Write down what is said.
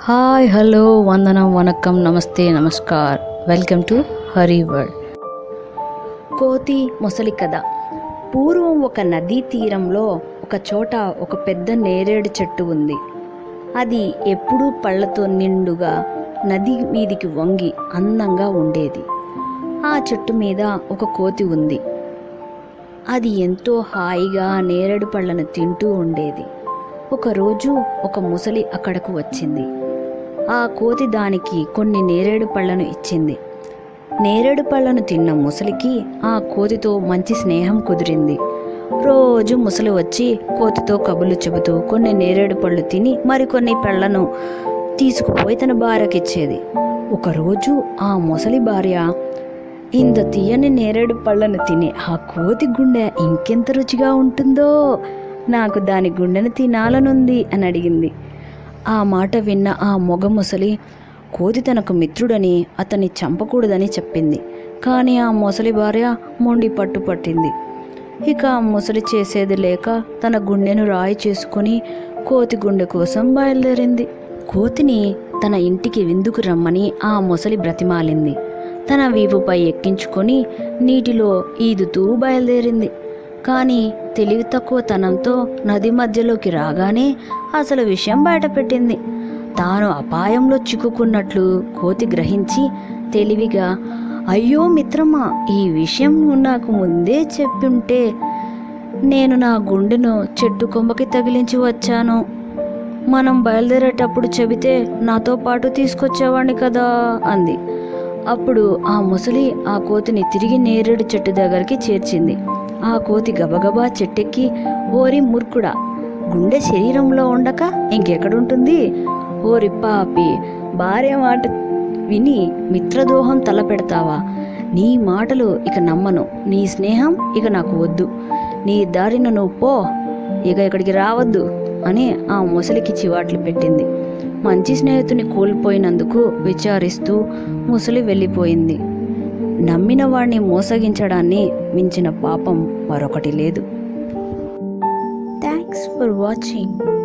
Hi hello వందనం వనక్కం నమస్తే namaskar welcome to Hari world. కోతి మొసలి కథ. పూర్వం ఒక నదీ తీరంలో ఒక చోట ఒక పెద్ద నేరేడు చెట్టు ఉంది. అది ఎప్పుడూ పళ్ళతో నిండుగా నది మీదికి వంగి అందంగా ఉండేది. ఆ చెట్టు మీద ఒక కోతి ఉంది. అది ఎంతో హాయిగా నేరేడు పళ్ళను తింటూ ఉండేది. ఒకరోజు ఒక ముసలి అక్కడకు వచ్చింది. ఆ కోతి దానికి కొన్ని నేరేడు పళ్ళను ఇచ్చింది. నేరేడు పళ్ళను తిన్న ముసలికి ఆ కోతితో మంచి స్నేహం కుదిరింది. రోజు ముసలి వచ్చి కోతితో కబుర్లు చెబుతూ కొన్ని నేరేడు పళ్ళు తిని మరికొన్ని పళ్ళను తీసుకుపోయి తన భార్యకిచ్చేది. ఒకరోజు ఆ ముసలి భార్య, ఇంత తీయని నేరేడు పళ్ళను తిని ఆ కోతి గుండె ఇంకెంత రుచిగా ఉంటుందో, నాకు దాని గుండెను తినాలనుంది అని అడిగింది. ఆ మాట విన్న ఆ మొగ ముసలి కోతి తనకు మిత్రుడని అతన్ని చంపకూడదని చెప్పింది. కానీ ఆ ముసలి భార్య మొండి పట్టింది. ఇక ఆ ముసలి చేసేది లేక తన గుండెను రాయి చేసుకుని కోతి గుండె కోసం బయలుదేరింది. కోతిని తన ఇంటికి విందుకు రమ్మని ఆ ముసలి బ్రతిమాలింది. తన వీపుపై ఎక్కించుకొని నీటిలో ఈదుతూ బయలుదేరింది. కానీ తెలివి తక్కువ తనంతో నది మధ్యలోకి రాగానే అసలు విషయం బయటపెట్టింది. తాను అపాయంలో చిక్కుకున్నట్లు కోతి గ్రహించి తెలివిగా, అయ్యో మిత్రమా, ఈ విషయం నువ్వు నాకు ముందే చెప్పుంటే నేను నా గుండెను చెట్టు కొమ్మకి తగిలించి వచ్చాను. మనం బయలుదేరేటప్పుడు చెబితే నాతో పాటు తీసుకొచ్చేవాడిని కదా అంది. అప్పుడు ఆ ముసలి ఆ కోతిని తిరిగి నేరేడు చెట్టు దగ్గరికి చేర్చింది. ఆ కోతి గబగబా చెట్టెక్కి, ఓరి మూర్ఖుడా, గుండె శరీరంలో ఉండక ఇంకెక్కడుంటుంది? ఓరి పాపి, భార్య మాట విని మిత్రదోహం తలపెడతావా? నీ మాటలు ఇక నమ్మను, నీ స్నేహం ఇక నాకు వద్దు, నీ దారిన నువ్వు పో, ఇక ఇక్కడికి రావద్దు అని ఆ ముసలికి చివాట్లు పెట్టింది. మంచి స్నేహితుని కోల్పోయినందుకు విచారిస్తూ ముసలి వెళ్ళిపోయింది. నమ్మిన వాడిని మోసగించడాన్ని మించిన పాపం మరొకటి లేదు. Thanks for watching.